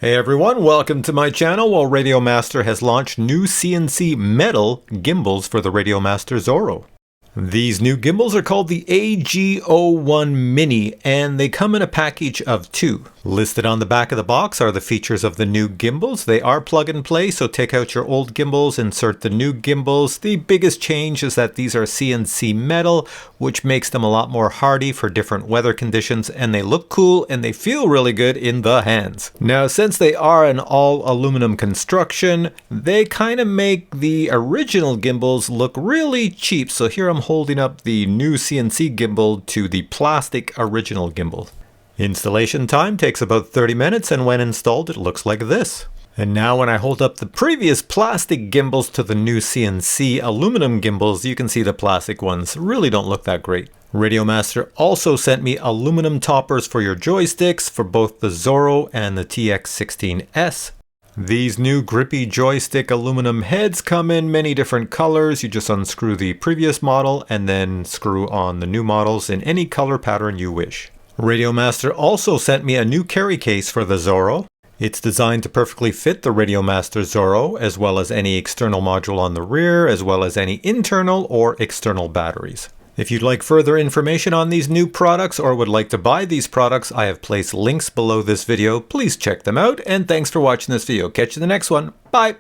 Hey everyone, welcome to my channel. Well, Radiomaster has launched new CNC metal gimbals for the Radiomaster ZORRO. These new gimbals are called the AG01 Mini, and they come in a package of 2. Listed on the back of the box are the features of the new gimbals. They are plug and play, so take out your old gimbals, insert the new gimbals. The biggest change is that these are CNC metal, which makes them a lot more hardy for different weather conditions, and they look cool and they feel really good in the hands. Now, since they are an all aluminum construction, they kind of make the original gimbals look really cheap. So here I'm holding up the new CNC gimbal to the plastic original gimbal. Installation time takes about 30 minutes, and when installed it looks like this. And now when I hold up the previous plastic gimbals to the new CNC aluminum gimbals, you can see the plastic ones really don't look that great. Radiomaster also sent me aluminum toppers for your joysticks for both the ZORRO and the TX16S. These new grippy joystick aluminum heads come in many different colors. You just unscrew the previous model and then screw on the new models in any color pattern you wish. Radiomaster also sent me a new carry case for the ZORRO. It's designed to perfectly fit the Radiomaster ZORRO, as well as any external module on the rear, as well as any internal or external batteries. If you'd like further information on these new products or would like to buy these products, I have placed links below this video. Please check them out, and thanks for watching this video. Catch you in the next one. Bye!